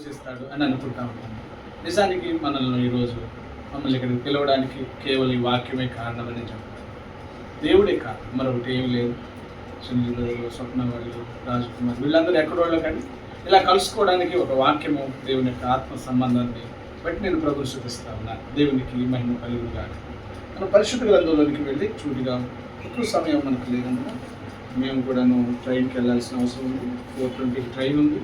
సూచిస్తాడు అని అనుకుంటా ఉంటాను. నిజానికి మమ్మల్ని ఇక్కడికి పిలవడానికి కేవలం ఈ వాక్యమే కారణమని చెప్తాను. దేవుడే కారణం, మరొకటి ఏమి లేదు. సునీల్ గారు, స్వప్న వాళ్ళు, రాజ్ కుమార్ వీళ్ళందరూ ఎక్కడోళ్ళు కానీ ఇలా కలుసుకోవడానికి ఒక వాక్యము దేవుని యొక్క ఆత్మ సంబంధాన్ని బట్టి నేను ప్రభుని చూపిస్తా ఉన్నాను. దేవునికి మహిమ కలుగుగా. మనం పరిశుద్ధ గ్రంథంలోనికి వెళ్ళి చూడిగా ఎక్కువ సమయం మనకు లేదన్నా మేము కూడాను ట్రైన్కి వెళ్ళాల్సిన అవసరం ఉంది. 4:20 ట్రైన్ ఉంది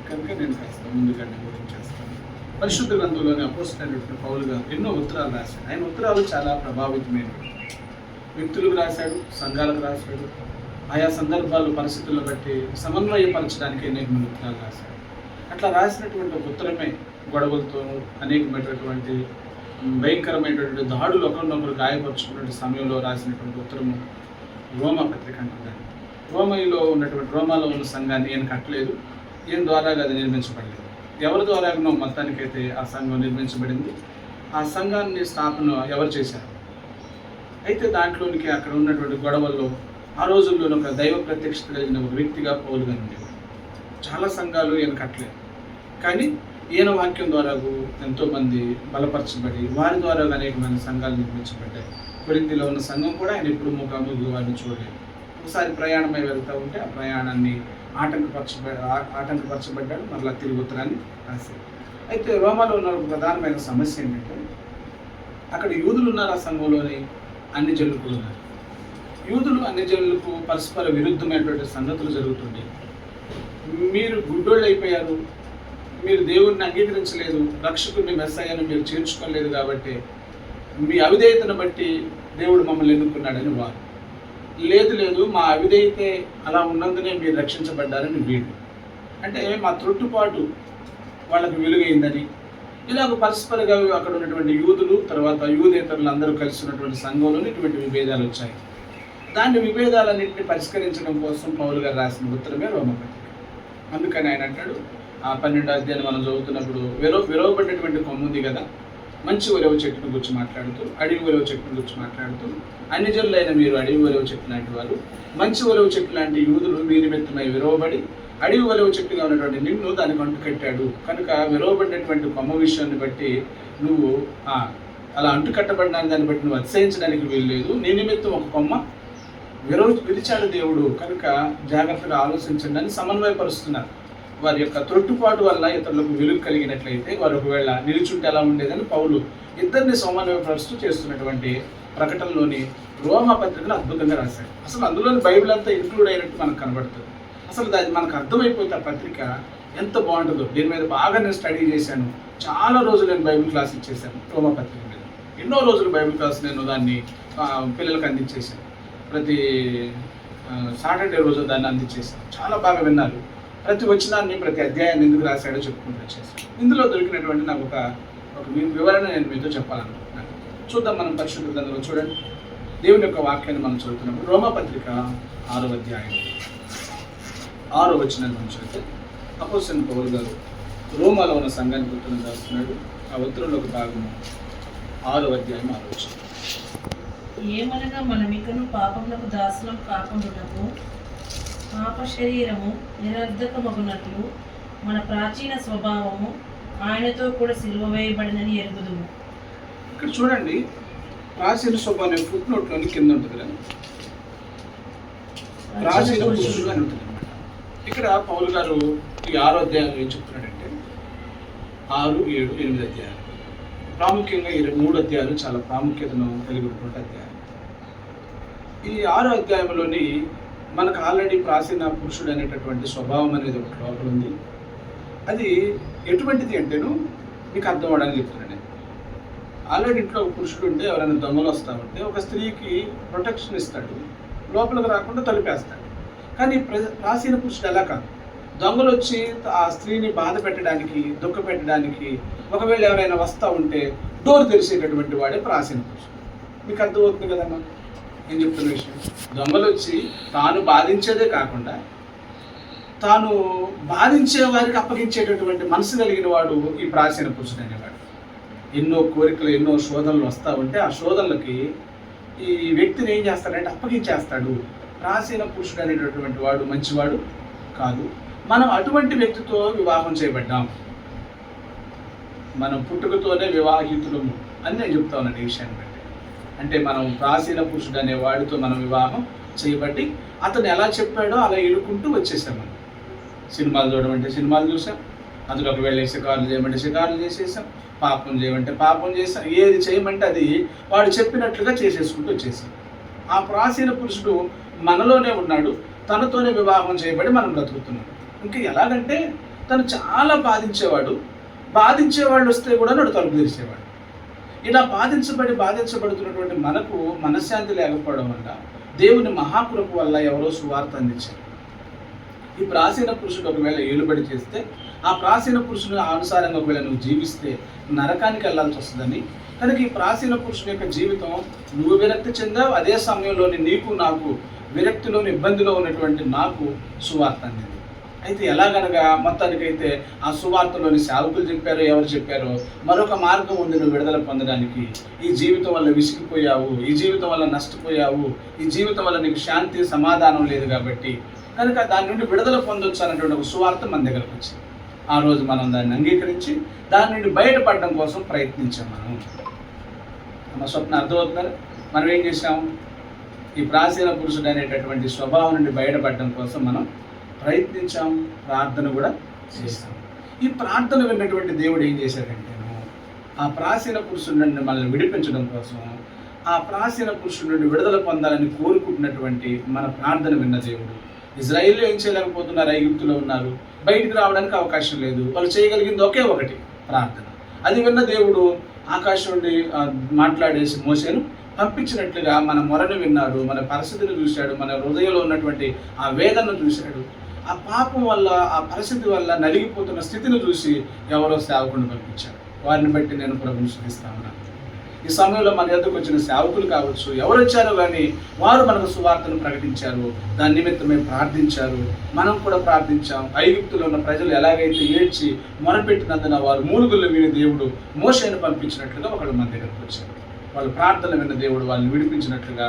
కనుక నేను కాస్త ముందుగా చేస్తాను. పరిశుద్ధ గ్రంథంలోని అపోస్తలుడైన పౌలు గారు ఎన్నో ఉత్తరాలు రాశాడు. ఆయన ఉత్తరాలు చాలా ప్రభావితమైనవి. వ్యక్తులకు రాశాడు, సంఘాలకు రాశాడు, ఆయా సందర్భాలు పరిస్థితులను బట్టి సమన్వయపరచడానికి అనేకమైన ఉత్తరాలు రాశాడు. అట్లా రాసినటువంటి ఒక ఉత్తరమే గొడవలతోనూ అనేకమైనటువంటి భయంకరమైనటువంటి దాడులు ఒకరినొకరు గాయపరుచుకున్న సమయంలో రాసినటువంటి ఉత్తరము రోమా పత్రిక అంటున్నాడు. రోమాలో ఉన్న సంఘాన్ని ఈయన కట్టలేదు, ఈయన ద్వారాగా అది నిర్మించబడలేదు. ఎవరి ద్వారానో మొత్తానికైతే ఆ సంఘం నిర్మించబడింది. ఆ సంఘాన్ని స్థాపన ఎవరు చేశారు? అయితే దాంట్లోనికి అక్కడ ఉన్నటువంటి గొడవల్లో ఆ రోజుల్లో ఒక దైవ ప్రత్యక్షత కలిగిన ఒక వ్యక్తిగా పౌలుగా ఉండేవాడు. చాలా సంఘాలు ఈయన కట్టలేదు, కానీ ఈయన వాక్యం ద్వారా ఎంతోమంది బలపరచబడి వారి ద్వారా అనేకమైన సంఘాలు నిర్మించబడ్డాయి. కొరింథీలో ఉన్న సంఘం కూడా ఆయన ఎప్పుడు ముఖాముఖి వారిని చూడలేదు. ఒకసారి ప్రయాణమై వెళ్తూ ఉంటే ఆ ప్రయాణాన్ని ఆటంకపరచబడ్డాడు. మరలా తిరిగి ఉత్తరాన్ని రాశాడు. అయితే రోమాలో ఉన్న ప్రధానమైన సమస్య ఏంటంటే అక్కడ యూదులు ఉన్నారు, ఆ సంఘంలోని అన్ని జనులు కూడా ఉన్నారు. యూదులు అన్ని జనులకు పరస్పర విరుద్ధమైనటువంటి సంగతులు జరుగుతుంది. మీరు గుడ్డోళ్ళు అయిపోయారు, మీరు దేవుడిని అంగీకరించలేదు, రక్షకుడిని మెస్సయ్యను మీరు చేర్చుకోలేదు, కాబట్టి మీ అవిధేయతను బట్టి దేవుడు మమ్మల్ని ఎన్నుకున్నాడని వారు. లేదు మా అవిధేయతే అలా ఉన్నందునే మీరు రక్షించబడ్డారని వీళ్ళు. అంటే మా త్రొట్టుపాటు వాళ్ళకు వెలుగైందని ఇలాగ పరస్పరగా అక్కడ ఉన్నటువంటి యూదులు తర్వాత యూదేతరులు అందరూ కలిసి ఉన్నటువంటి సంఘంలోనే ఇటువంటి విభేదాలు వచ్చాయి. దాని విభేదాలన్నింటినీ పరిష్కరించడం కోసం పౌలు గారు రాసిన ఉత్తరమే రోమపత్రిక. అందుకని ఆయన అంటాడు, ఆ 12వ అధ్యాయం మనం చదువుతున్నప్పుడు విరవబడినటువంటి కొమ్ము ఉంది కదా, మంచి ఒరవ చెట్టును గురించి మాట్లాడుతూ, అడవి ఒరవ చెట్టును గురించి మాట్లాడుతూ, అన్ని జనులైన మీరు అడవి ఒరవ చెట్టు లాంటి వారు, మంచి ఒరవ చెట్టు లాంటి యూదులు మీ నిమిత్తమై విరవబడి అడవి ఒరవ చెట్టుగా ఉన్నటువంటి నిన్ను దానికి అంటు కట్టాడు కనుక విరవబడినటువంటి కొమ్మ విషయాన్ని బట్టి నువ్వు అలా అంటు కట్టబడిన దాన్ని బట్టి నువ్వు అతిశయించడానికి వీల్లేదు. నీ నిమిత్తం ఒక కొమ్మ విరిచాడు దేవుడు కనుక జాగ్రత్తగా ఆలోచించండి అని సమన్వయపరుస్తున్నారు. వారి యొక్క తొట్టుపాటు వల్ల ఇతరులకు వెలుగు కలిగినట్లయితే వారు ఒకవేళ నిలుచుంటే ఎలా ఉండేదని పౌలు ఇద్దరిని సమన్వయపరుస్తూ చేస్తున్నటువంటి ప్రకటనలోని రోమా పత్రికను అద్భుతంగా రాశాడు. అసలు అందులోని బైబిల్ అంతా ఇంక్లూడ్ అయినట్టు మనకు కనబడుతుంది. అసలు అది మనకు అర్థమైపోతే ఆ పత్రిక ఎంత బాగుంటుందో. దీని మీద బాగా నేను స్టడీ చేశాను. చాలా రోజులు నేను బైబిల్ క్లాస్ ఇచ్చేసాను రోమా పత్రిక మీద. ఎన్నో రోజులు బైబిల్ క్లాస్ నేను దాన్ని పిల్లలకు అందించేశాను. ప్రతి సాటర్డే రోజు దాన్ని అందించేశాను. చాలా బాగా విన్నారు. ప్రతి వచనాన్ని ప్రతి అధ్యాయాన్ని ఎందుకు రాశాడో చెప్పుకుంటూ వచ్చేసాను. ఇందులో దొరికినటువంటి నాకు ఒక వివరణ నేను మీతో చెప్పాలనుకుంటున్నాను. చూద్దాం మనం పరిశుద్ధ గ్రంథంలో. చూడండి, దేవుని యొక్క వాక్యాన్ని మనం చదువుతున్నప్పుడు రోమా పత్రిక 6వ అధ్యాయం 6వ వచనం నుంచి అయితే అపోస్తలుడైన పౌలు గారు రోమాలో ఉన్న సంఘానికి ఉత్తరం రాస్తున్నాడు. ఆ ఉత్తరంలో ఒక భాగము 6వ అధ్యాయం 6వ వచనం. ఏమనగా మనమికను పాపములకు దాసులం కాకుండాటకు పాప శరీరము నిరర్ధకమగునట్లు మన ప్రాచీన స్వభావము ఆయనతో కూడా సిలువ వేయబడినని ఎరుగుదుము. ఇక్కడ చూడండి, ప్రాచీన స్వభావం ఫుట్ నోట్లోని కింద ఉంటుంది కదా, ప్రాచీన పురుషుడు అని ఉంటుంది అనమాట. ఇక్కడ పౌలు గారు ఈ 6వ అధ్యాయంలో ఏం చెప్తున్నాడంటే 6, 7, 8 అధ్యాయాలు ప్రాముఖ్యంగా ఈ 3 అధ్యాయాలు చాలా ప్రాముఖ్యతను కలిగి ఉన్నటువంటి అధ్యాయాలు. ఈ 6వ అధ్యాయంలోని మనకు ఆల్రెడీ ప్రాచీన పురుషుడు అనేటటువంటి స్వభావం అనేది ఒకటి లోపల ఉంది. అది ఎటువంటిది అంటేను మీకు అర్థం అవడానికి చెప్తున్నాను. ఆల్రెడీ ఇంట్లో ఒక పురుషుడు ఉంటే ఎవరైనా దొంగలు వస్తూ ఉంటే ఒక స్త్రీకి ప్రొటెక్షన్ ఇస్తాడు, లోపలికి రాకుండా తలుపేస్తాడు. కానీ ప్రాచీన పురుషుడు ఎలా కాదు, దొంగలు వచ్చి ఆ స్త్రీని బాధ పెట్టడానికి దుఃఖ పెట్టడానికి ఒకవేళ ఎవరైనా వస్తూ ఉంటే డోర్ తెరిచేటటువంటి వాడే ప్రాచీన పురుషుడు. మీకు అర్థమవుతుంది కదమ్మా నేను చెప్తున్న విషయం. దొంగలు వచ్చి తాను బాధించేదే కాకుండా తాను బాధించే వారికి అప్పగించేటటువంటి మనసు కలిగిన వాడు ఈ ప్రాచీన పురుషుడు అనేవాడు. ఎన్నో కోరికలు ఎన్నో శోధనలు వస్తూ ఉంటే ఆ శోధనలకి ఈ వ్యక్తిని ఏం చేస్తాడంటే అప్పగించేస్తాడు. ప్రాచీన పురుషుడు అనేటటువంటి వాడు మంచివాడు కాదు. మనం అటువంటి వ్యక్తితో వివాహం చేయబడ్డాం. మనం పుట్టుకతోనే వివాహితులము అని నేను చెప్తా ఉన్నాను ఈ విషయాన్ని బట్టి. అంటే మనం ప్రాచీన పురుషుడు అనే వాడితో మనం వివాహం చేయబట్టి అతను ఎలా చెప్పాడో అలా ఇడుకుంటూ వచ్చేసాం. మనం సినిమాలు చూడమంటే సినిమాలు చూసాం, అందులోకి వెళ్ళే షికారులు చేయమంటే షికారులు చేసేసాం, పాపం చేయమంటే పాపం చేసాం, ఏది చేయమంటే అది వాడు చెప్పినట్లుగా చేసేసుకుంటూ వచ్చేసాం. ఆ ప్రాచీన పురుషుడు మనలోనే ఉన్నాడు, తనతోనే వివాహం చేయబడి మనం బ్రతుకుతున్నాం. ఇంకా ఎలాగంటే తను చాలా బాధించేవాళ్ళు వస్తే కూడా నన్ను తలుపు తెరిచేవాడు. ఇలా బాధించబడుతున్నటువంటి మనకు మనశ్శాంతి లేకపోవడం వల్ల దేవుని మహాకృప వల్ల ఎవరో సువార్త అందించారు. ఈ ప్రాచీన పురుషుడు ఒకవేళ ఏలుబడి చేస్తే, ఆ ప్రాచీన పురుషుడు అనుసారంగా ఒకవేళ నువ్వు జీవిస్తే నరకానికి వెళ్ళాల్సి వస్తుందని, కనుక ఈ ప్రాచీన పురుషుని యొక్క జీవితం నువ్వు విరక్తి చెందావు, అదే సమయంలోని నీకు నాకు విరక్తిలోని ఇబ్బందిలో ఉన్నటువంటి నాకు సువార్త అందింది. అయితే ఎలాగనగా మొత్తానికైతే ఆ సువార్తలోని సేవకులు చెప్పారో ఎవరు చెప్పారో మరొక మార్గం ఉంది నువ్వు విడుదల పొందడానికి. ఈ జీవితం వల్ల విసిగిపోయావు, ఈ జీవితం వల్ల నష్టపోయావు, ఈ జీవితం వల్ల నీకు శాంతి సమాధానం లేదు కాబట్టి కనుక దాని నుండి విడుదల పొందొచ్చు అన్నటువంటి ఒక సువార్త మన దగ్గరకు వచ్చింది. ఆ రోజు మనం దాన్ని అంగీకరించి దాని నుండి బయటపడడం కోసం ప్రయత్నించాం. మన స్వప్న అర్థమవుతున్నారు. మనం ఏం చేసాం? ఈ ప్రాచీన పురుషుడు అనేటటువంటి స్వభావం నుండి బయటపడడం కోసం మనం ప్రయత్నించాం, ప్రార్థన కూడా చేస్తాం. ఈ ప్రార్థన విన్నటువంటి దేవుడు ఏం చేశాడంటే, ఆ ప్రాచీన పురుషుడి నుండి మనల్ని విడిపించడం కోసం, ఆ ప్రాచీన పురుషుడి నుండి విడుదల పొందాలని కోరుకుంటున్నటువంటి మన ప్రార్థన విన్న దేవుడు, ఇజ్రాయిల్లో ఏం చేయలేకపోతున్నారు, ఐగుప్తులో ఉన్నారు, బయటికి రావడానికి అవకాశం లేదు, వాళ్ళు చేయగలిగింది ఒకే ఒకటి ప్రార్థన. అది విన్న దేవుడు ఆకాశం నుండి మాట్లాడేసి మోసేను పంపించినట్లుగా మన మొరను విన్నాడు, మన పరిస్థితిని చూశాడు, మన హృదయంలో ఉన్నటువంటి ఆ వేదనను చూశాడు. ఆ పాపం వల్ల, ఆ పరిస్థితి వల్ల నలిగిపోతున్న స్థితిని చూసి ఎవరో సేవకుడిని పంపించాడు. వారిని బట్టి నేను ప్రభువుని స్తుతిస్తా ఉన్నాను. ఈ సమయంలో మన ఎదురుకు వచ్చిన సేవకులు కావచ్చు, ఎవరు వచ్చారో కానీ వారు మనకు సువార్తను ప్రకటించారు, దాని నిమిత్తమే ప్రార్థించారు, మనం కూడా ప్రార్థించాం. ఐగుప్తులో ఉన్న ప్రజలు ఎలాగైతే ఏడ్చి మొరపెట్టినందున వారు మూలుగులు విని దేవుడు మోషేను పంపించినట్లుగా ఒకళ్ళు మన దగ్గరకు వచ్చారు. వాళ్ళు ప్రార్థన విన్న దేవుడు వాళ్ళని విడిపించినట్లుగా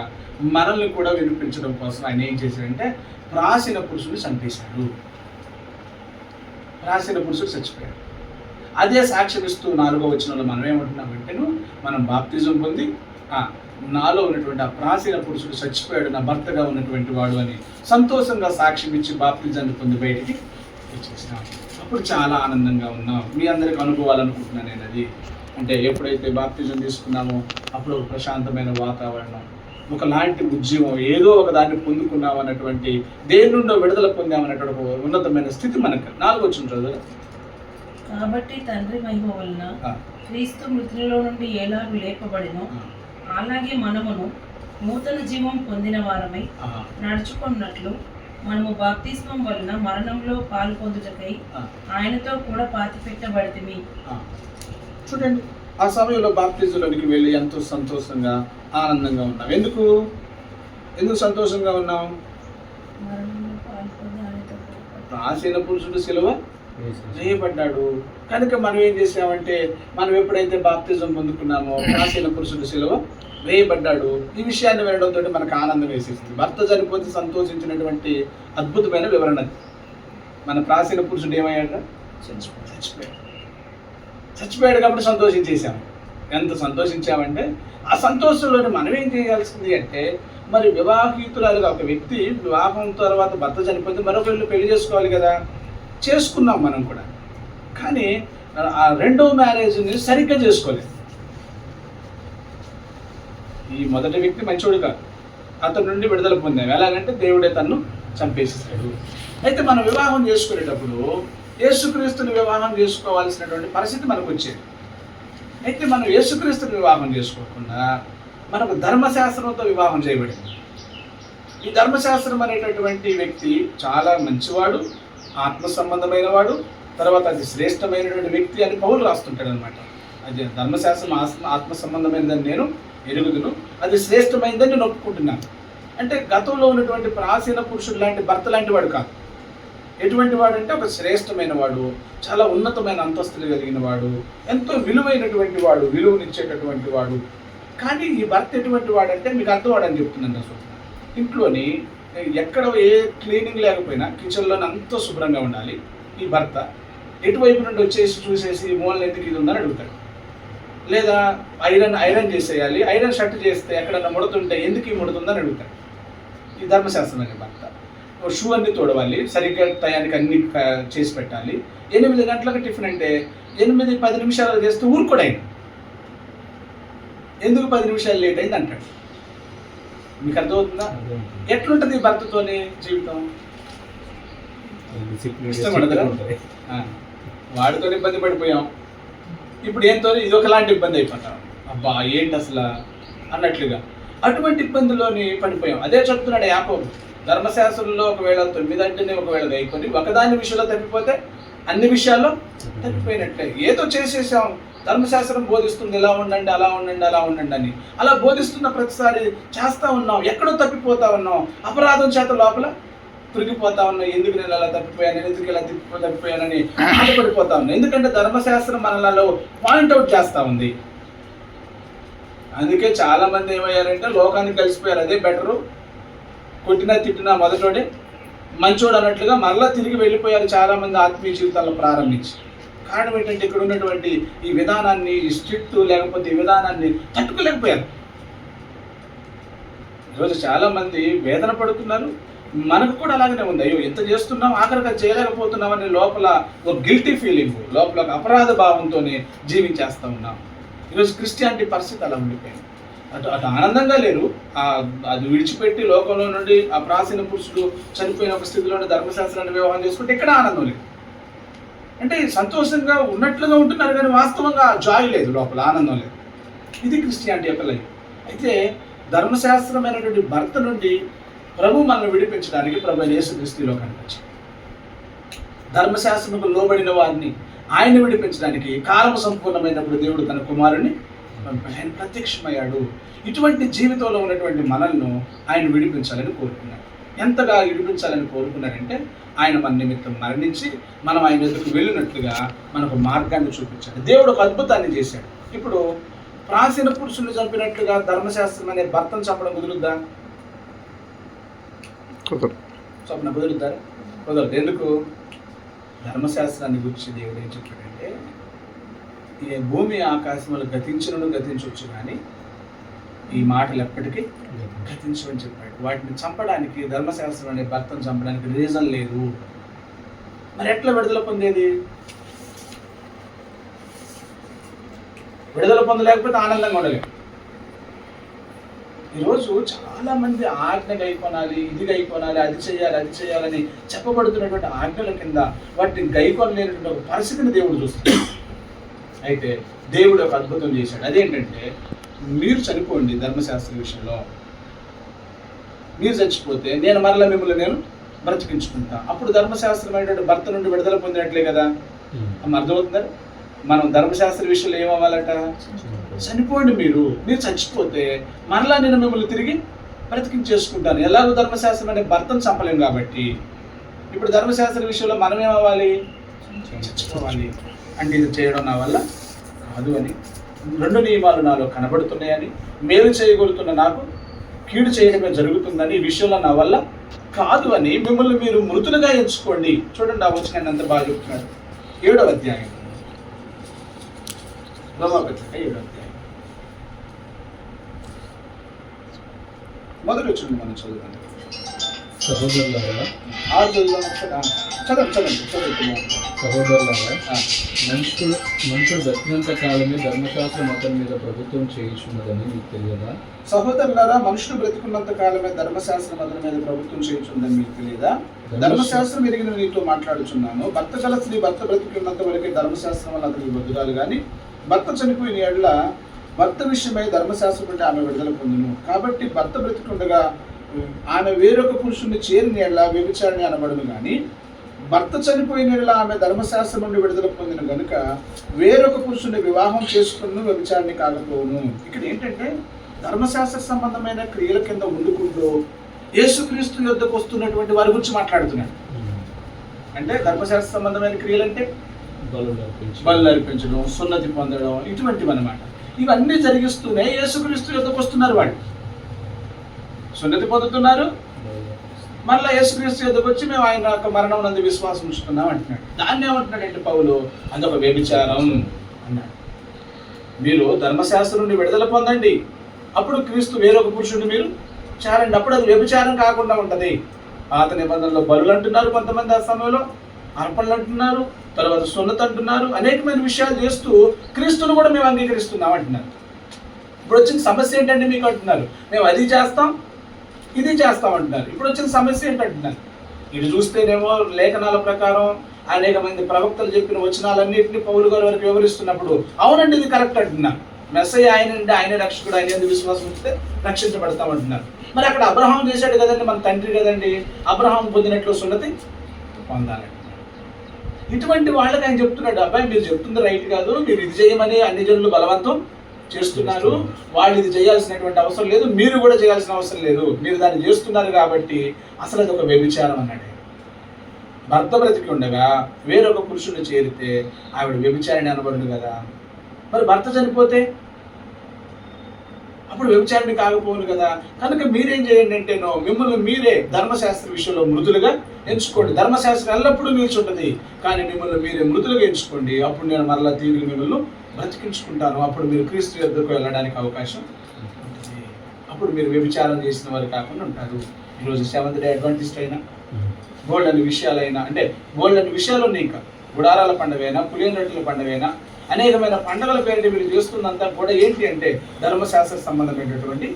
మనల్ని కూడా విడిపించడం కోసం ఆయన ఏం చేశాడంటే ప్రాచీన పురుషుడు చంపేశాడు. ప్రాచీన పురుషుడు చచ్చిపోయాడు. అదే సాక్ష్యం ఇస్తూ 4వ వచనంలో మనం ఏమంటున్నామంటే, మనం బాప్తిజం పొంది నాలో ఉన్నటువంటి ఆ ప్రాచీన పురుషుడు చచ్చిపోయాడు, నా భర్తగా ఉన్నటువంటి వాడు అని సంతోషంగా సాక్ష్యం ఇచ్చి బాప్తిజాన్ని పొంది బయటికి వచ్చేసినాం. అప్పుడు చాలా ఆనందంగా ఉన్నాం. మీ అందరికి అనుభవాలనుకుంటున్నాను నేను అది. అంటే ఎప్పుడైతే బాప్తిజం తీసుకున్నామో అప్పుడు ఒక ప్రశాంతమైన వాతావరణం, ఒకలాంటి ఉద్యమం, ఏదో ఒక దాన్ని పొందుకున్నాం అన్నటువంటి, దేని నుండో విడుదల పొందామన్నటువంటి ఒక ఉన్నతమైన స్థితి మనకు 4వ వచనం చదువు. కాబట్టి తండ్రి మహిమ వలన క్రీస్తు మృతులలో నుండి ఎలాగూ లేపబడినో అలాగే మనమును నూతన జీవం పొందిన వారమై నడుచుకున్నట్లు మనము బాప్తిస్మం వలన మరణంలో పాలు పొందుటకై ఆయనతో కూడా పాతిపెట్టబడితిమి. చూడండి, ఆ సమయంలో బాప్తిజంలోనికి వెళ్ళి ఎంతో సంతోషంగా ఆనందంగా ఉన్నాం. ఎందుకు సంతోషంగా ఉన్నాం? ప్రాచీన పురుషుడు సిలువ వేయబడ్డాడు కనుక మనం ఏం చేసామంటే, మనం ఎప్పుడైతే బాప్తిజం పొందుకున్నామో ప్రాచీన పురుషుడు సిలువ వేయబడ్డాడు. ఈ విషయాన్ని వినడంతో మనకు ఆనందం వేసేసింది. భర్త చనిపోతే సంతోషించినటువంటి అద్భుతమైన వివరణ. మన ప్రాచీన పురుషుడు ఏమయ్యాడు? చచ్చిపోయాడు కాబట్టి సంతోషించేసాము. ఎంత సంతోషించామంటే, ఆ సంతోషంలోనే మనం ఏం చేయాల్సింది అంటే, మరి వివాహితురాలుగా ఒక వ్యక్తి వివాహం తర్వాత భర్త చనిపోతే మరొకళ్ళు పెళ్లి చేసుకోవాలి కదా, చేసుకున్నాం మనం కూడా. కానీ ఆ రెండో మ్యారేజ్ని సరిగ్గా చేసుకోలేదు. ఈ మొదటి వ్యక్తి మంచోడు కాదు, అతని నుండి విడుదల పొందాం. ఎలాగంటే దేవుడే తన్ను చంపేసేసాడు. అయితే మనం వివాహం చేసుకునేటప్పుడు యేసుక్రీస్తుని వివాహం చేసుకోవాల్సినటువంటి పరిస్థితి మనకు వచ్చేది. అయితే మనం యేసుక్రీస్తుని వివాహం చేసుకోకుండా మనకు ధర్మశాస్త్రంతో వివాహం చేయబడింది. ఈ ధర్మశాస్త్రం అనేటటువంటి వ్యక్తి చాలా మంచివాడు, ఆత్మ సంబంధమైన వాడు, తర్వాత అది శ్రేష్టమైనటువంటి వ్యక్తి అని పౌలు రాస్తుంటాడు అనమాట. అది ధర్మశాస్త్రం ఆత్మ సంబంధమైనదని నేను ఎరుగుదును, అది శ్రేష్టమైనదని నేను ఒప్పుకుంటున్నాను. అంటే గతంలో ఉన్నటువంటి ప్రాచీన పురుషుడు లాంటి భర్త లాంటి వాడు కాదు. ఎటువంటి వాడు అంటే ఒక శ్రేష్టమైన వాడు, చాలా ఉన్నతమైన అంతస్తులు కలిగిన వాడు, ఎంతో విలువైనటువంటి వాడు, విలువనిచ్చేటటువంటి వాడు. కానీ ఈ భర్త ఎటువంటి వాడంటే మీకు అర్థవాడని చెప్తున్నాను. అసలు ఇంట్లోని ఎక్కడ ఏ క్లీనింగ్ లేకపోయినా కిచెన్లో అంతా శుభ్రంగా ఉండాలి ఈ భర్త. ఎటువైపు నుండి వచ్చేసి చూసేసి మూలన ఎందుకు ఇది ఉందని అడుగుతాడు. లేదా ఐరన్ చేసేయాలి, ఐరన్ షర్ట్ చేస్తే ఎక్కడన్నా ముడుతుంటే ఎందుకు ఈ ముడుతుందని అడుగుతాడు. ఈ ధర్మశాస్త్రం అనే భర్త. షూ అన్ని తోడవాలి, సరిగ్గా టయానికి అన్ని చేసి పెట్టాలి. 8 గంటలకు టిఫిన్ అంటే 8-10 నిమిషాలు చేస్తే ఊరుకోడు ఆయన. ఎందుకు 10 నిమిషాలు లేట్ అయింది అంటాడు. మీకు అర్థమవుతుందా? ఎట్లుంటుంది భర్తతోనే జీవితం? ఇష్టపడదురా? వాడితో ఇబ్బంది పడిపోయాం, ఇప్పుడు ఏంతో ఇది ఒకలాంటి ఇబ్బంది అయిపోతాం. అబ్బా ఏంటి అసలు అన్నట్లుగా అటువంటి ఇబ్బందుల్లోని పడిపోయాం. అదే చెప్తున్నాడు యాకోబు, ధర్మశాస్త్రంలో ఒకవేళ 9 అంటేనే ఒకవేళ గైకొని ఒకదాని విషయంలో తప్పిపోతే అన్ని విషయాల్లో తప్పిపోయినట్లే. ఏదో చేసేసాం, ధర్మశాస్త్రం బోధిస్తుంది ఇలా ఉండండి అలా ఉండండి అలా ఉండండి అని, అలా బోధిస్తున్న ప్రతిసారి చేస్తూ ఉన్నాం, ఎక్కడో తప్పిపోతా ఉన్నాం, అపరాధం చేత లోపల పురిగిపోతా ఉన్నాం. ఎందుకు నేను అలా తప్పిపోయాను, ఎందుకు ఇలా తప్పిపోయానని బాధపడిపోతా ఉన్నాం. ఎందుకంటే ధర్మశాస్త్రం మనలో పాయింట్అవుట్ చేస్తూ ఉంది. అందుకే చాలా మంది ఏమయ్యారంటే లోకానికి కలిసిపోయారు. అదే బెటరు, కొట్టినా తిట్టినా మొదటోడే మంచోడు అన్నట్లుగా మరలా తిరిగి వెళ్ళిపోయారు చాలా మంది ఆత్మీయ జీవితాల్లో ప్రారంభించి. కారణం ఏంటంటే ఇక్కడ ఉన్నటువంటి ఈ విధానాన్ని, ఈ స్ట్రిక్ట్ లేకపోతే ఈ విధానాన్ని తట్టుకోలేకపోయారు. ఈరోజు చాలా మంది వేదన పడుతున్నారు. మనకు కూడా అలాగనే ఉంది, అయ్యో ఎంత చేస్తున్నాం ఆఖరిగా చేయలేకపోతున్నాం అనే లోపల ఒక గిల్టీ ఫీలింగ్, లోపల ఒక అపరాధ భావంతోనే జీవించేస్తూ ఉన్నాం. ఈరోజు క్రిస్టియానిటీ పరిస్థితి అలా ఉండిపోయింది. అటు ఆనందంగా లేరు, అది విడిచిపెట్టి లోకంలో నుండి ఆ ప్రాచీన పురుషుడు చనిపోయిన ఒక స్థితిలో ధర్మశాస్త్రాన్ని వివాహం చేసుకుంటే ఇక్కడ ఆనందం లేదు. అంటే సంతోషంగా ఉన్నట్లుగా ఉంటున్నారు కానీ వాస్తవంగా జాయ్ లేదు, లోపల ఆనందం లేదు. ఇది క్రిస్టియానిటీ యొక్క లైఫ్. అయితే ధర్మశాస్త్రమైనటువంటి భర్త నుండి ప్రభు మనల్ని విడిపించడానికి ప్రభు యేసుక్రీస్తులో కనిపించాడు. ధర్మశాస్త్రముకు లోబడిన వారిని ఆయన విడిపించడానికి కాలము సంపూర్ణమైనప్పుడు దేవుడు తన కుమారుని ఆయన ప్రత్యక్షమయ్యాడు. ఇటువంటి జీవితంలో ఉన్నటువంటి మనల్ని ఆయన విడిపించాలని కోరుకున్నాడు. ఎంతగా విడిపించాలని కోరుకున్నారంటే ఆయన మన నిమిత్తం మరణించి మనం ఆయన ఎదురుకు వెళ్ళినట్లుగా మనకు మార్గాన్ని చూపించాడు. దేవుడు ఒక అద్భుతాన్ని చేశాడు. ఇప్పుడు ప్రాచీన పురుషుల్ని చంపినట్లుగా ధర్మశాస్త్రం అనే భర్తను చంపడం కుదురుద్దా? చంపడం కుదురుతారా? కుదరదు. ఎందుకు? ధర్మశాస్త్రాన్ని గురించి దేవుడు ఏం చెప్పాడంటే, ఈ భూమి ఆకాశములు గతించవచ్చు కానీ ఈ మాటలు ఎప్పటికీ గతించమని చెప్పాడు. వాటిని చంపడానికి, ధర్మశాస్త్రం అనే భర్తను చంపడానికి రీజన్ లేదు. మరి ఎట్లా విడుదల పొందేది? విడుదల పొందలేకపోతే ఆనందంగా ఉండలేము. ఈరోజు చాలా మంది ఆజ్ఞ గైకొనాలి, ఇది గైకొనాలి, అది చేయాలని చెప్పబడుతున్నటువంటి ఆజ్ఞల కింద వాటిని గైకొనలేనటువంటి ఒక పరిస్థితిని దేవుడు చూస్తాడు. అయితే దేవుడు ఒక అద్భుతం చేశాడు. అదేంటంటే, మీరు చనిపోండి ధర్మశాస్త్ర విషయంలో, మీరు చచ్చిపోతే నేను మరలా మిమ్మల్ని బ్రతికించుకుంటా. అప్పుడు ధర్మశాస్త్రమైనటువంటి భర్త నుండి విడుదల పొందినట్లే కదా. అర్థమవుతుందా? మనం ధర్మశాస్త్ర విషయంలో ఏమవ్వాలట? చనిపోండి. మీరు చచ్చిపోతే మరలా నేను మిమ్మల్ని తిరిగి బ్రతికించేసుకుంటాను. ఎలాగో ధర్మశాస్త్రం అనే భర్తను చంపలేము కాబట్టి ఇప్పుడు ధర్మశాస్త్ర విషయంలో మనం ఏమవ్వాలి? చచ్చిపోవాలి. అంటే ఇది చేయడం నా వల్ల కాదు అని, 2 నియమాలు నాలో కనబడుతున్నాయని, మేలు చేయగలుగుతున్న నాకు కీడు చేయడమే జరుగుతుందని, ఈ విషయంలో నా వల్ల కాదు అని మిమ్మల్ని మీరు మృతులుగా ఎంచుకోండి. చూడండి ఆ వచనాన్ని ఎంత బాగా చెప్తున్నాడు. 7వ అధ్యాయం, రోమాపత్రిక 7వ అధ్యాయం మొదటి వచ్చింది. మనం చదువుతాం. సహోదరులారా, మనుషుడు బ్రతికినంత కాలమే ధర్మశాస్త్రం అతని మీద ప్రభుత్వం చేయుచున్నదని మీకు తెలియదా? సహోదరులారా, మనుషుడు బ్రతికున్నంత కాలమే ధర్మశాస్త్రం అతని మీద ప్రభుత్వం చేయుచున్నదని మీకు తెలియదా? ధర్మశాస్త్రం ఎరిగిన నీతో మాట్లాడుచున్నాను. భర్త గల స్త్రీ భర్త బ్రతికున్నంత వరకే ధర్మశాస్త్రం వల్ల అతనికి బద్దురాలు కానీ, భర్త చనిపోయిన ఏళ్ల భర్త విషయమై ధర్మశాస్త్రం అంటే ఆమె విడుదల పొందును. కాబట్టి భర్త బ్రతికుండగా ఆమె వేరొక పురుషుని చేరిన ఏళ్ల వ్యభిచారిణి అనబడును కానీ, భర్త చనిపోయిన ఏళ్ల ఆమె ధర్మశాస్త్రం నుండి విడుదల పొందిన కనుక వేరొక పురుషుని వివాహం చేసుకున్న వ్యభిచారిణి కాకపోవును. ఇక్కడ ఏంటంటే, ధర్మశాస్త్ర సంబంధమైన క్రియల కింద ఉండుకుంటూ యేసుక్రీస్తు యొద్దకు వస్తున్నటువంటి వారి గురించి మాట్లాడుతున్నాడు. అంటే ధర్మశాస్త్ర సంబంధమైన క్రియలు అంటే బలులు అర్పించడం, సున్నతి పొందడం, ఇటువంటివి అన్నమాట. ఇవన్నీ జరిగిస్తూనే యేసుక్రీస్తు యొద్దకు వస్తున్నారు. వాళ్ళు సున్నతి పొందుతున్నారు, మళ్ళీ యేసుక్రీస్తు యొద్దకు వచ్చి మేము ఆయన యొక్క మరణం నందు విశ్వాసం ఉంచుతున్నాం అంటున్నాడు. దాన్ని ఏమంటున్నాడంటే పౌలు, అదొక వ్యభిచారం అన్నాడు. మీరు ధర్మశాస్త్రం నుండి విడుదల పొందండి, అప్పుడు క్రీస్తు వేరొక పురుషుడిని మీరు చేరండి, అప్పుడు అది వ్యభిచారం కాకుండా ఉంటుంది. పాత నిబంధనలో బలులు అంటున్నారు కొంతమంది, ఆ సమయంలో అర్పణలు అంటున్నారు, తర్వాత సున్నత అంటున్నారు, అనేకమైన విషయాలు చేస్తూ క్రీస్తును కూడా మేము అంగీకరిస్తున్నాం అంటున్నారు. ఇప్పుడు వచ్చిన సమస్య ఏంటంటే మీకు అంటున్నారు, మేము అది చేస్తాం ఇది చేస్తాం అంటున్నారు. ఇప్పుడు వచ్చిన సమస్య ఏంటంటున్నారు, ఇది చూస్తేనేమో లేఖనాల ప్రకారం అనేక మంది ప్రవక్తలు చెప్పిన వచనాలన్నింటినీ పౌలు గారి వరకు వివరిస్తున్నప్పుడు అవునండి ఇది కరెక్ట్ అంటున్నారు. మెస్సయ్య ఆయనండి, ఆయన రక్షకుడు, ఆయన ఎందుకు విశ్వాసం ఉంచితే రక్షించబడతామంటున్నారు. మరి అక్కడ అబ్రహాం చేశాడు కదండి, మన తండ్రి కదండి, అబ్రహాం పొందినట్లు సున్నతి పొందాలండి. ఇటువంటి వాళ్ళకి ఆయన చెప్తున్నాడు, అబ్బాయి మీరు చెప్తుంది రైట్ కాదు, మీరు ఇది చేయమని అన్ని జనులు బలవంతం చేస్తున్నారు, వాళ్ళు ఇది చేయాల్సినటువంటి అవసరం లేదు, మీరు కూడా చేయాల్సిన అవసరం లేదు, మీరు దాన్ని చేస్తున్నారు కాబట్టి అసలు అది ఒక వ్యభిచారం అన్నాడు. భర్త బ్రతికి ఉండగా వేరొక పురుషుడు చేరితే ఆవిడ వ్యభిచారిణి అనబడును కదా. మరి భర్త చనిపోతే అప్పుడు వ్యభిచారిణి కాకపోను కదా. కనుక మీరేం చేయండి అంటే, మిమ్మల్ని మీరే ధర్మశాస్త్ర విషయంలో మృతులుగా ఎంచుకోండి. ధర్మశాస్త్రం ఎల్లప్పుడూ నిల్చుంటుంది, కానీ మిమ్మల్ని మీరే మృతులుగా ఎంచుకోండి, అప్పుడు నేను మరలా తిరిగి మిమ్మల్ని బ్రతికించుకుంటాను. అప్పుడు మీరు క్రీస్తు యొద్దకు వెళ్ళడానికి అవకాశం ఉంటుంది. అప్పుడు మీరు వ్యభిచారం చేసిన వారు కాకుండా ఉంటారు. ఈరోజు సెవెంత్ డే అడ్వాంటిస్ట్ అయినా, గోల్డ్ అనే విషయాలైనా, అంటే గోల్డ్ అనే విషయాలు ఉన్నాయి, ఇంకా గుడారాల పండుగైనా, పులియన్ రొట్టెల పండుగైనా, అనేకమైన పండుగల పేరిట మీరు చేస్తున్నంతా కూడా ఏంటి అంటే ధర్మశాస్త్ర సంబంధమైనటువంటి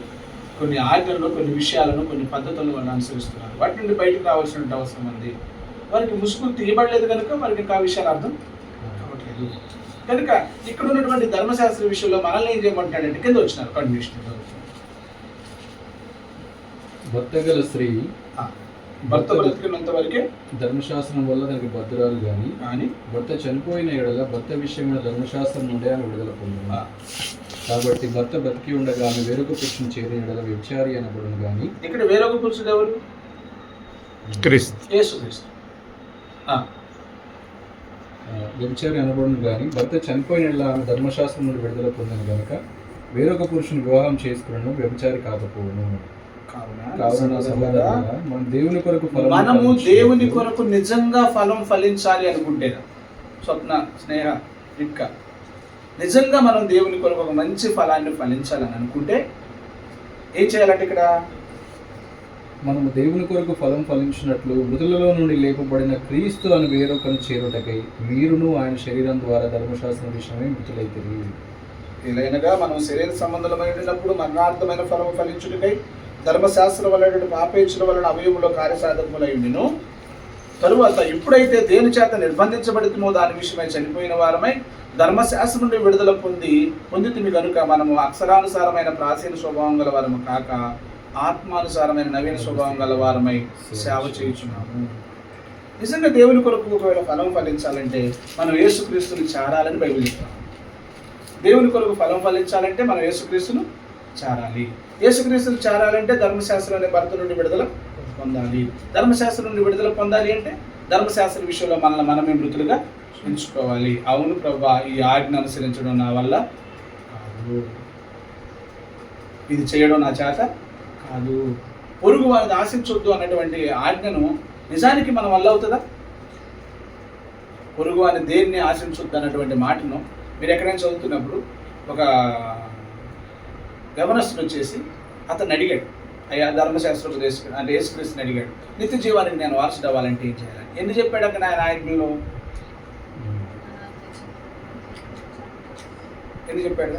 కొన్ని ఆజ్ఞలను, కొన్ని విషయాలను, కొన్ని పద్ధతులను వాళ్ళు అనుసరిస్తున్నారు. వాటి నుండి బయటకు రావాల్సిన అవసరం ఉంది. వారికి ముసుగులు తీయబడలేదు కనుక వారికి ఇంకా విషయాలు అర్థం కావట్లేదు. కనుక ఇక్కడ ఉన్నటువంటి ధర్మశాస్త్ర విషయంలో మనల్ని ఏం చేయమంటాడంటే, కింద వచ్చినారు కండిషన్, భర్త గల స్త్రీ భర్త బ్రతికినంత వరకే ధర్మశాస్త్రం వల్ల దానికి బద్దురాలు కానీ భర్త చనిపోయిన ఎడల భర్త విషయమైన ధర్మశాస్త్రం నుండి ఆమె విడుదల పొందిన. కాబట్టి భర్త బ్రతికి ఉండగా ఆమె వేరొక పురుషుని చేరిన ఎడల వ్యభిచారి అనబడును కానీ. ఇక్కడ వేరొక పురుషుడు ఎవరు? యేసుక్రీస్తు. వ్యభిచారి అనబడును కానీ భర్త చనిపోయిన ఎడల ఆమె ధర్మశాస్త్రం నుండి విడుదల పొందిన కనుక వేరొక పురుషుని వివాహం చేసుకున్నాను, వ్యభిచారి కాకపోవును. మనము దేవుని కొరకు నిజంగా ఫలం ఫలించాలి అనుకుంటే, స్వప్న, స్నేహ, రిక్క, నిజంగా మనం దేవుని కొరకు ఒక మంచి ఫలాన్ని ఫలించాలని అనుకుంటే ఏం చేయాలంటే, ఇక్కడ మనము దేవుని కొరకు ఫలం ఫలించినట్లు మృతులలో నుండి లేపబడిన క్రీస్తు అని వేరొకరు చేరుటకై మీరును ఆయన శరీరం ద్వారా ధర్మశాస్త్రం విషయమై మృతులైతిరి. ఏలైనగా మనం శరీర సంబంధమైనప్పుడు మరణార్థమైన ఫలం ఫలించుటకై ధర్మశాస్త్రం వలన పాపేచ్చుల వలన అవయములో కార్యసాధకులైండును. తరువాత ఎప్పుడైతే దేని చేత నిర్బంధించబడుతుందో దాని విషయమై చనిపోయిన వారమై ధర్మశాస్త్రం నుండి విడుదల పొందితిమి కనుక మనము అక్షరానుసారమైన ప్రాచీన స్వభావం గల వారము కాక ఆత్మానుసారమైన నవీన స్వభావం గల వారమై సేవ చేయుచున్నాము. నిజంగా దేవుని కొరకు ఒకవేళ ఫలం ఫలించాలంటే మనం యేసుక్రీస్తుని చేరాలని బైబిల్ చెప్తాం. దేవుని కొరకు ఫలం ఫలించాలంటే మనం యేసుక్రీస్తును చేరాలి. యేసుక్రీస్తును చేరాలంటే ధర్మశాస్త్రం అనే భర్త నుండి విడుదల పొందాలి. ధర్మశాస్త్రం నుండి విడుదల పొందాలి అంటే ధర్మశాస్త్ర విషయంలో మనమే మృతులుగా ఎంచుకోవాలి. అవును ప్రభువా, ఈ ఆజ్ఞ అనుసరించడం నా వల్ల కాదు, ఇది చేయడం నా చేత కాదు, పొరుగు వారిని ఆశించొద్దు అన్నటువంటి ఆజ్ఞను నిజానికి మన వల్ల అవుతుందా? పొరుగు వారిని దేన్ని ఆశించొద్దు అన్నటువంటి మాటను మీరు ఎక్కడైనా చదువుతున్నప్పుడు ఒక యవనస్తుడు వచ్చేసి అతను అడిగాడు, అయ్యా ధర్మశాస్త్ర ఉపదేశం అంటే యేసుక్రీస్తుని అడిగాడు, నిత్య జీవానికి నేను వారసుడు అవ్వాలంటే ఏం చేయాలని. ఎందుకు చెప్పాడు అక్కడ ఆయన ఆజ్ఞలో? ఎందుకు చెప్పాడు?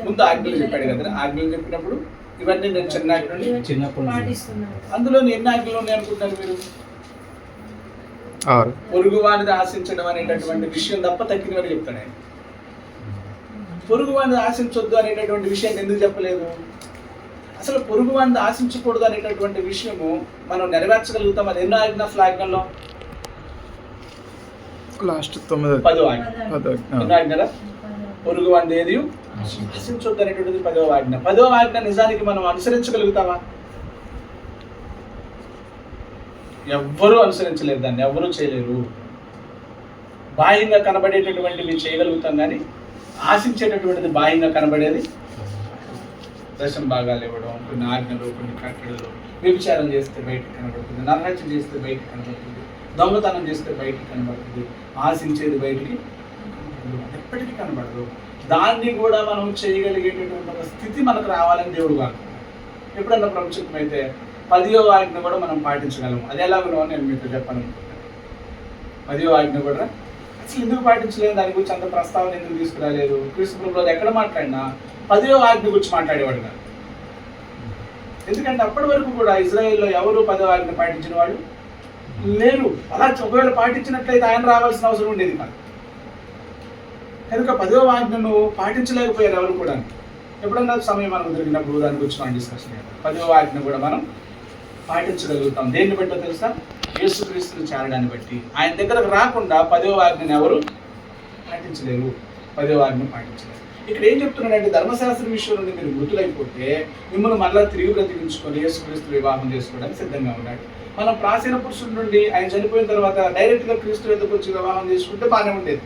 ముందు ఆజ్ఞలు చెప్పాడు కదా. ఆజ్ఞలు చెప్పినప్పుడు ఇవన్నీ నేను చిన్నప్పటి అందులో ఎన్ని ఆజ్ఞలు ఉన్నాయి అనుకుంటారు మీరు? పొరుగు వారిని ఆశించడం అనేటటువంటి విషయం తప్ప తగ్గినవని చెప్తాడు ఆయన. పొరుగు వారిని ఆశించొద్దు అనేటటువంటి విషయాన్ని ఎందుకు చెప్పలేదు? అసలు పొరుగు వారిని ఆశించకూడదు అనేటటువంటి విషయము మనం నెరవేర్చగలుగుతాం. అది ఎన్నో ఆజ్ఞ? అసలు ఆజ్ఞల్లో లాస్ట్ 9 10వ ఆజ్ఞ. పొరుగు వారిని ఏది ఆశించొద్దు అనేటువంటిది 10వ ఆజ్ఞ. 10వ ఆజ్ఞ నిజానికి మనం అనుసరించగలుగుతామా? ఎవ్వరూ అనుసరించలేరు, దాన్ని ఎవ్వరూ చేయలేరు. బాహ్యంగా కనబడేటటువంటివి చేయగలుగుతాం, కానీ ఆశించేటటువంటిది బాహ్యంగా కనబడేది దశం భాగాలు ఇవ్వడం, కొన్ని ఆజ్ఞలు, కొన్ని కట్టడలు, వ్యభిచారం చేస్తే బయటికి కనబడుతుంది, నరహత్య చేస్తే బయటికి కనబడుతుంది, దొంగతనం చేస్తే బయటికి కనబడుతుంది, ఆశించేది బయటికి ఎప్పటికీ కనబడదు. దాన్ని కూడా మనం చేయగలిగేటటువంటి ఒక స్థితి మనకు రావాలని దేవుడు కాదు. ఎప్పుడన్నా ప్రపంచం అయితే 10వ ఆజ్ఞ కూడా మనం పాటించగలము. అది ఎలాగో నేను మీతో చెప్పాను. 10వ ఆజ్ఞ కూడా అసలు ఎందుకు పాటించలేదు, దాని గురించి అంత ప్రస్తావన ఎందుకు తీసుకురాలేదు. క్రీస్తు ప్రభువులో ఎక్కడ మాట్లాడినా 10వ ఆజ్ఞ గురించి మాట్లాడేవాడు కాదు. ఎందుకంటే అప్పటి వరకు కూడా ఇజ్రాయెల్లో ఎవరు 10వ ఆజ్ఞ పాటించిన వాళ్ళు లేరు. అలా ఒకవేళ పాటించినట్లయితే ఆయన రావాల్సిన అవసరం ఉండేది కాదు. కనుక 10వ ఆజ్ఞను పాటించలేకపోయారు ఎవరు కూడా. ఎప్పుడన్నా సమయం మనకు దొరికినప్పుడు దాని గురించి మనం డిస్కషన్ చేయాలి. 10వ ఆజ్ఞ కూడా మనం పాటించగలుగుతాం. దేన్ని బట్టో తెలుసా? యేసుక్రీస్తుని చేరడాన్ని బట్టి. ఆయన దగ్గరకు రాకుండా 10వ ఆజ్ఞను ఎవరు పాటించలేరు, 10వ ఆజ్ఞ పాటించలేరు. ఇక్కడ ఏం చెప్తున్నాడంటే, ధర్మశాస్త్ర విషయం నుండి మీరు మృతులైపోతే మిమ్మల్ని మళ్ళీ తిరిగి బ్రతికించుకొని యేసుక్రీస్తు వివాహం చేసుకోవడానికి సిద్ధంగా ఉన్నాడు. మనం ప్రాచీన పురుషుల నుండి ఆయన చనిపోయిన తర్వాత డైరెక్ట్గా క్రీస్తు వద్దకు వచ్చి వివాహం చేసుకుంటే బాగానే ఉండేది.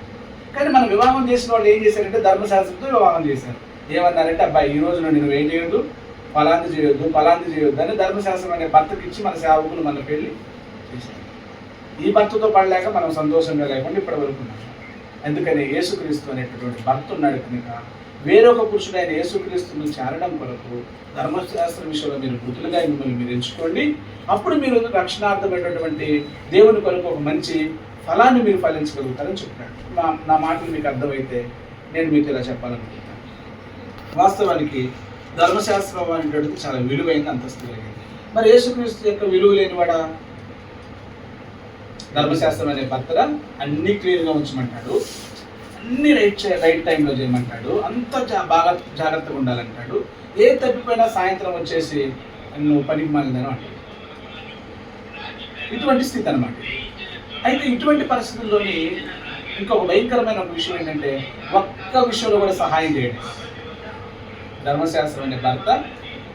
కానీ మనం వివాహం చేసిన వాళ్ళు ఏం చేశారంటే ధర్మశాస్త్రంతో వివాహం చేశారు. ఏమన్నారంటే, అబ్బాయి ఈ రోజు నుండి నువ్వు ఏం చేయొద్దు, ఫలాంది చేయొద్దు అని ధర్మశాస్త్రం అనే భర్తకి ఇచ్చి మన సేవకులు మన పెళ్లి చేశారు. ఈ భర్తతో పడలేక మనం సంతోషంగా లేకుండా ఇప్పటి వరకు ఉన్నాం. అందుకని యేసుక్రీస్తు అనేటటువంటి భర్త ఉన్నాడు కనుక వేరొక పురుషుడైన యేసుక్రీస్తును చేరడం కొరకు ధర్మశాస్త్ర విషయంలో మీరు మృతులుగా మిమ్మల్ని మీరు ఎంచుకోండి. అప్పుడు మీరు రక్షణార్థమైనటువంటి దేవుని కొరకు ఒక మంచి ఫలాన్ని మీరు ఫలించగలుగుతారని చెప్పాడు. నా మాటలు మీకు అర్థమైతే నేను మీతో ఇలా చెప్పాలనుకుంటున్నాను. వాస్తవానికి ధర్మశాస్త్రం అనేటువంటిది చాలా విలువైన అంతస్తు కలిగింది. మరి యేసుక్రీస్తు యొక్క విలువ లేనివాడా? ధర్మశాస్త్రం అనే భర్తగా అన్ని క్లియర్గా ఉంచమంటాడు, అన్ని రైట్ టైంలో చేయమంటాడు, అంత బాగా జాగ్రత్తగా ఉండాలంటాడు. ఏ తప్పిపోయినా సాయంత్రం వచ్చేసి నువ్వు పనికి మాలిందని అంటాడు. ఇటువంటి స్థితి అన్నమాట. అయితే ఇటువంటి పరిస్థితుల్లోని ఇంకొక భయంకరమైన ఒక విషయం ఏంటంటే, ఒక్క విషయంలో కూడా సహాయం చేయడం. ధర్మశాస్త్రం అనే భర్త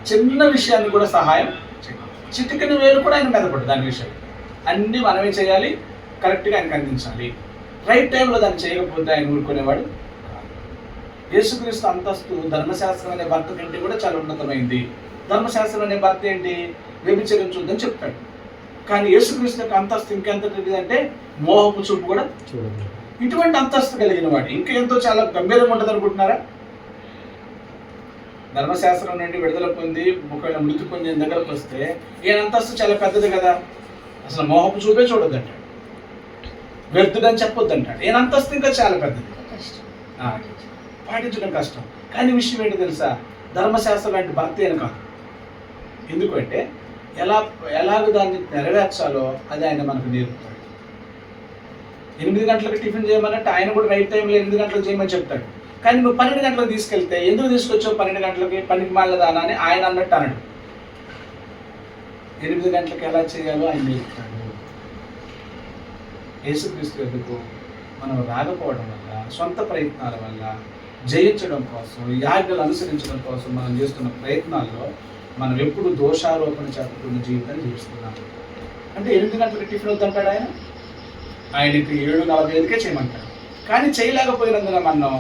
చిన్న విషయాన్ని కూడా సహాయం చేయడం. చిటికెన వేలు కూడా ఆయన మెదపడు. దాని విషయం అన్నీ మనమే చేయాలి, కరెక్ట్గా ఆయనకు అందించాలి. రైట్ టైంలో దాన్ని చేయకపోతే ఆయన ఊరుకునేవాడు. యేసుక్రీస్తు అంతస్తు ధర్మశాస్త్రం అనే భర్త కంటే కూడా చాలా ఉన్నతమైంది. ధర్మశాస్త్రం అనే భర్త ఏంటి? వ్యభిచరించొద్దని చెప్తాడు. కానీ యేసుక్రీస్తు యొక్క అంతస్తు ఇంకెంత అంటే మోహపు చూపు కూడా చూడండి. ఇటువంటి అంతస్తు కలిగిన వాడు ఇంకా ఎంతో చాలా గంభీరంగా ఉంటుంది అనుకుంటున్నారా? ధర్మశాస్త్రం నుండి విడుదల పొంది ఒకవేళ మృతి పొందిన దగ్గరకు వస్తే ఈయన అంతస్తు చాలా పెద్దది కదా, అసలు మోహపు చూపే చూడొద్దంటాడు, వ్యర్థుడని చెప్పొద్దంటాడు. ఈయన అంతస్తు ఇంకా చాలా పెద్దది, పాటించడం కష్టం. కానీ విషయం ఏంటో తెలుసా? ధర్మశాస్త్రం లాంటి భర్త ఈయన కాదు. ఎందుకంటే ఎలాగ దాన్ని నెరవేర్చాలో అది ఆయన మనకు నేర్పుతాడు. 8 గంటలకు టిఫిన్ చేయమన్నట్టు ఆయన కూడా రైట్ టైంలో 8 గంటలకు చేయమని చెప్తాడు. కానీ నువ్వు 12 గంటలకు తీసుకెళ్తే ఎందుకు తీసుకొచ్చావు 12 గంటలకి, పనికి మాలదానా అని ఆయన అన్నట్టు అనడు. 8 గంటలకు ఎలా చేయాలో ఆయన నేర్పుతాడు. యేసుక్రీస్తు ఎందుకు మనం రాకపోవడం వల్ల, సొంత ప్రయత్నాల వల్ల జయించడం కోసం, యాజ్ఞలు అనుసరించడం కోసం మనం చేస్తున్న ప్రయత్నాల్లో మనం ఎప్పుడు దోషారోపణ చెప్పుకున్న జీవితాన్ని జీవిస్తున్నాం. అంటే 8 గంటలకు టిఫిన్ వద్దంటాడు ఆయన, ఆయనకి 7:45కే చేయమంటాడు. కానీ చేయలేకపోయినందున మనం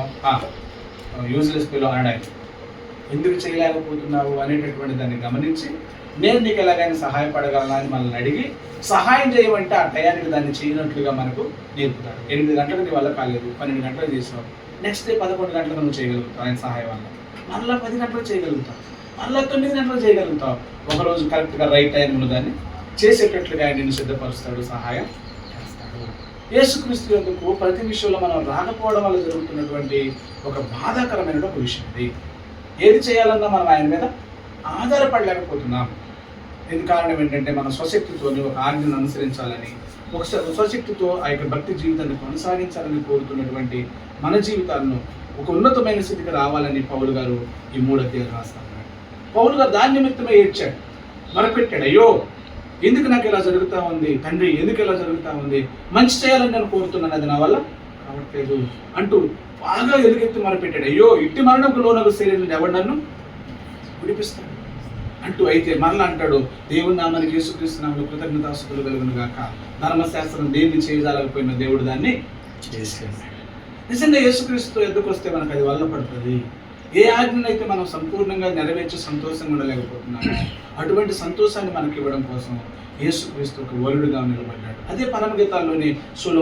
యూజ్లెస్ పిలో అనడానికి, ఎందుకు చేయలేకపోతున్నావు అనేటటువంటి దాన్ని గమనించి నేను నీకు ఎలాగైనా సహాయపడగలనా అని మనల్ని అడిగి సహాయం చేయమంటే ఆ టయానికి దాన్ని చేయనట్లుగా మనకు నేర్పుతాడు. 8 గంటలకు నీ వల్ల కాలేదు, 12 గంటలకు చేసావు, నెక్స్ట్ డే 11 గంటలకు నువ్వు చేయగలుగుతావు ఆయన సహాయం వల్ల, మళ్ళీ 10 గంటలకు చేయగలుగుతావు, మళ్ళీ 9 గంటలకు చేయగలుగుతావు. ఒకరోజు కరెక్ట్గా రైట్ టైంలో దాన్ని చేసేటట్లుగా ఆయన నిన్ను సిద్ధపరుస్తాడు, సహాయం చేస్తాడు. యేసుక్రీస్తు యొద్దకు ప్రతి విషయంలో మనం రాకపోవడం వల్ల జరుగుతున్నటువంటి ఒక బాధాకరమైన ఒక విషయం ఇది. ఏది చేయాలన్నా మనం ఆయన మీద ఆధారపడలేకపోతున్నాం. దీని కారణం ఏంటంటే మన స్వశక్తితో ఒక ఆజ్ఞను అనుసరించాలని, ఒక స్వశక్తితో ఆ యొక్క భక్తి జీవితాన్ని కొనసాగించాలని కోరుతున్నటువంటి మన జీవితాలను ఒక ఉన్నతమైన స్థితికి రావాలని పౌలు గారు ఈ 3 అధ్యాయాలు రాస్తాడు. పౌలు గారు దాని నిమిత్తమే ఏడ్చాడు, మొరపెట్టాడు. అయ్యో ఎందుకు నాకు ఇలా జరుగుతూ ఉంది తండ్రి, ఎందుకు ఇలా జరుగుతూ ఉంది, మంచి చేయాలని నేను కోరుతున్నాను, అది నా వల్ల కావట్లేదు అంటూ బాగా ఎలుగెత్తి మొరపెట్టాడు. అయ్యో ఇట్టి మరణకు లోనకు శరీరం ఎవడు నన్ను విడిపిస్తాడు అంటూ. అయితే మరలా అంటాడు, దేవుని నామానికి యేసుక్రీస్తు నామములో కృతజ్ఞతాస్తుతులు కలుగును గాక. ధర్మశాస్త్రం దేన్ని చేయజాలకపోయిన దేవుడు దాన్ని చేశాడు. నిజంగా యేసుక్రీస్తు ఎద్దుకు వస్తే మనకు అది వల్ల పడుతుంది. ఏ ఆజ్ఞనైతే మనం సంపూర్ణంగా నెరవేర్చి సంతోషంగా ఉండలేకపోతున్నాము, అటువంటి సంతోషాన్ని మనకి ఇవ్వడం కోసం యేసుక్రీస్తు ఒక వరుడుగా నిలబడ్డాడు. అదే పరమగీతాల్లోని సొలొమోను